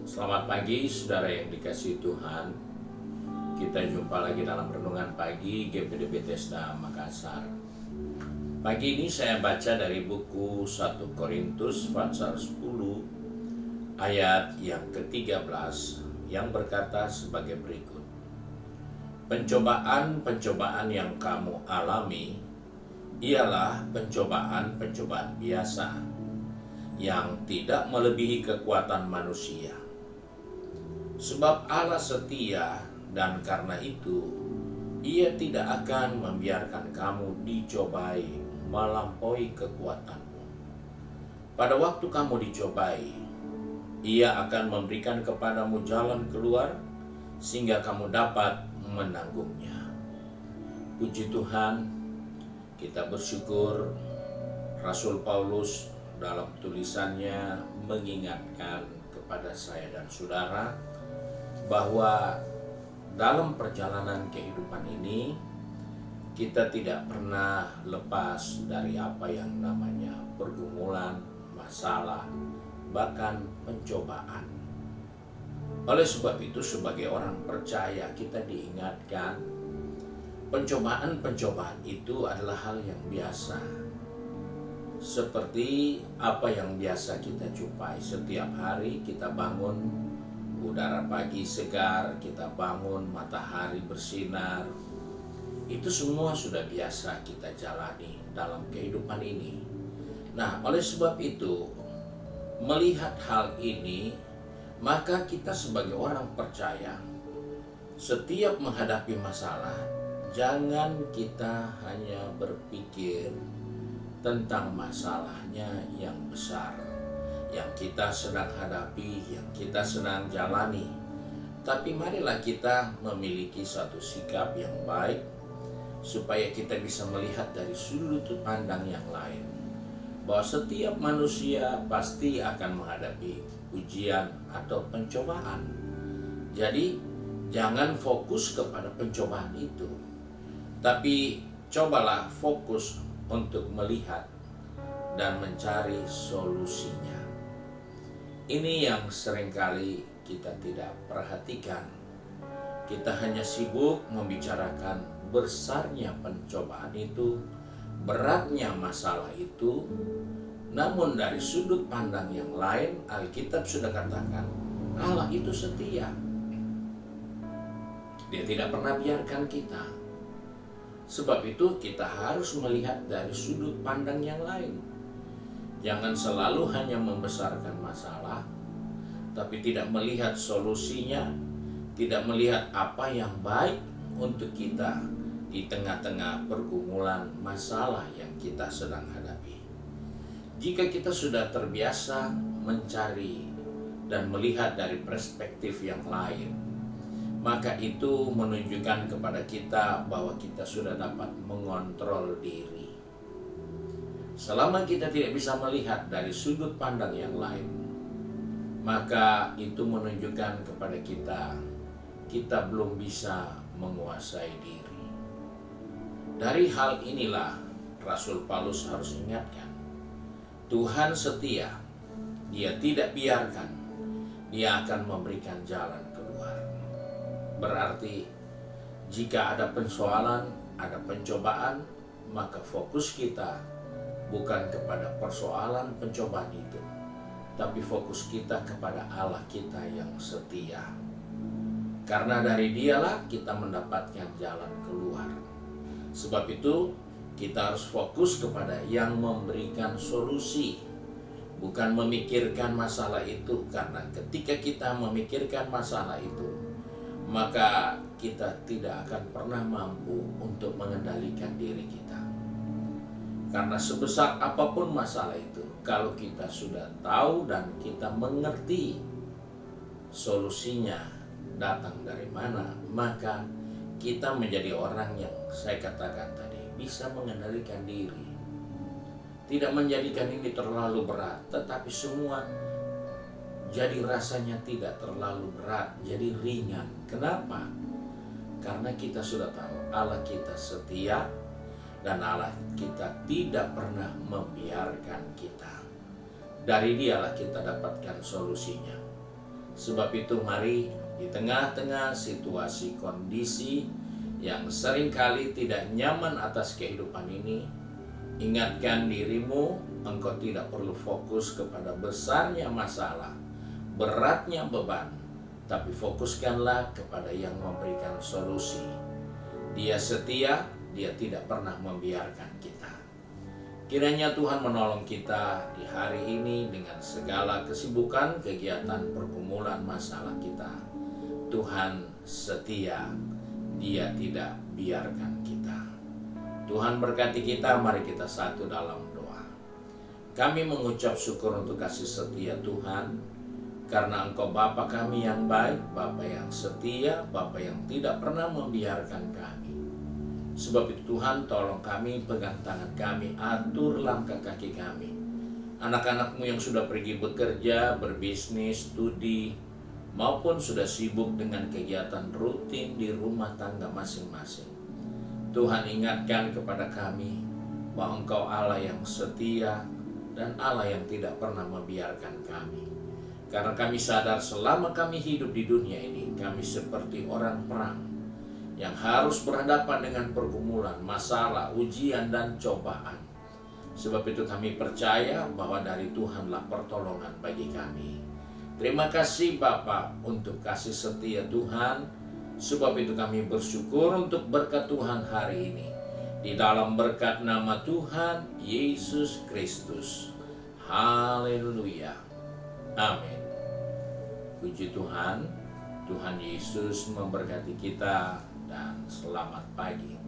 Selamat pagi saudara yang dikasihi Tuhan. Kita jumpa lagi dalam renungan pagi GPD Bethesda Makassar. Pagi ini saya baca dari buku 1 Korintus pasal 10 ayat yang ke-13 yang berkata sebagai berikut. Pencobaan-pencobaan yang kamu alami ialah pencobaan-pencobaan biasa yang tidak melebihi kekuatan manusia. Sebab Allah setia, dan karena itu Ia tidak akan membiarkan kamu dicobai melampaui kekuatanmu. Pada waktu kamu dicobai, Ia akan memberikan kepadamu jalan keluar sehingga kamu dapat menanggungnya. Puji Tuhan, kita bersyukur Rasul Paulus dalam tulisannya mengingatkan kepada saya dan saudara bahwa dalam perjalanan kehidupan ini kita tidak pernah lepas dari apa yang namanya pergumulan, masalah, bahkan pencobaan. Oleh sebab itu sebagai orang percaya kita diingatkan pencobaan-pencobaan itu adalah hal yang biasa. Seperti apa yang biasa kita jumpai setiap hari kita bangun, udara pagi segar, kita bangun, matahari bersinar. Itu semua sudah biasa kita jalani dalam kehidupan ini. Nah, oleh sebab itu, melihat hal ini, maka kita sebagai orang percaya, setiap menghadapi masalah, jangan kita hanya berpikir tentang masalahnya yang besar, yang kita sedang hadapi, yang kita sedang jalani. Tapi marilah kita memiliki satu sikap yang baik supaya kita bisa melihat dari sudut pandang yang lain, bahwa setiap manusia pasti akan menghadapi ujian atau pencobaan. Jadi jangan fokus kepada pencobaan itu, tapi cobalah fokus untuk melihat dan mencari solusinya. Ini yang seringkali kita tidak perhatikan. Kita hanya sibuk membicarakan besarnya pencobaan itu, beratnya masalah itu. Namun dari sudut pandang yang lain, Alkitab sudah katakan Allah itu setia. Dia tidak pernah biarkan kita. Sebab itu kita harus melihat dari sudut pandang yang lain. Jangan selalu hanya membesarkan masalah, tapi tidak melihat solusinya, tidak melihat apa yang baik untuk kita di tengah-tengah pergumulan masalah yang kita sedang hadapi. Jika kita sudah terbiasa mencari dan melihat dari perspektif yang lain, maka itu menunjukkan kepada kita bahwa kita sudah dapat mengontrol diri. Selama kita tidak bisa melihat dari sudut pandang yang lain, maka itu menunjukkan kepada kita belum bisa menguasai diri. Dari hal inilah Rasul Paulus harus ingatkan, Tuhan setia, Dia tidak biarkan, Dia akan memberikan jalan keluar. Berarti jika ada persoalan, ada pencobaan, maka fokus kita bukan kepada persoalan pencobaan itu, tapi fokus kita kepada Allah kita yang setia. Karena dari Dialah kita mendapatkan jalan keluar. Sebab itu kita harus fokus kepada yang memberikan solusi, bukan memikirkan masalah itu. Karena ketika kita memikirkan masalah itu, maka kita tidak akan pernah mampu untuk mengendalikan diri kita. Karena sebesar apapun masalah itu, kalau kita sudah tahu dan kita mengerti solusinya datang dari mana, maka kita menjadi orang yang saya katakan tadi bisa mengendalikan diri. Tidak menjadikan ini terlalu berat, tetapi semua jadi rasanya tidak terlalu berat, jadi ringan. Kenapa? Karena kita sudah tahu Allah kita setia dan Allah kita tidak pernah membiarkan kita. Dari Dialah kita dapatkan solusinya. Sebab itu mari di tengah-tengah situasi kondisi yang seringkali tidak nyaman atas kehidupan ini, ingatkan dirimu, engkau tidak perlu fokus kepada besarnya masalah, beratnya beban, tapi fokuskanlah kepada yang memberikan solusi. Dia setia, dia tidak pernah membiarkan kita. Kiranya Tuhan menolong kita di hari ini dengan segala kesibukan, kegiatan, pergumulan, masalah kita. Tuhan setia, Dia tidak biarkan kita. Tuhan berkati kita, mari kita satu dalam doa. Kami mengucap syukur untuk kasih setia Tuhan, karena Engkau Bapa kami yang baik, Bapa yang setia, Bapa yang tidak pernah membiarkan kami. Sebab itu Tuhan, tolong kami, pegang tangan kami, atur langkah kaki kami. Anak-anak-Mu yang sudah pergi bekerja, berbisnis, studi, maupun sudah sibuk dengan kegiatan rutin di rumah tangga masing-masing. Tuhan, ingatkan kepada kami bahwa Engkau Allah yang setia dan Allah yang tidak pernah membiarkan kami. Karena kami sadar selama kami hidup di dunia ini, kami seperti orang perang yang harus berhadapan dengan pergumulan, masalah, ujian, dan cobaan. Sebab itu kami percaya bahwa dari Tuhanlah pertolongan bagi kami. Terima kasih Bapa untuk kasih setia Tuhan. Sebab itu kami bersyukur untuk berkat Tuhan hari ini. Di dalam berkat nama Tuhan Yesus Kristus. Haleluya. Amin. Puji Tuhan. Tuhan Yesus memberkati kita dan selamat pagi.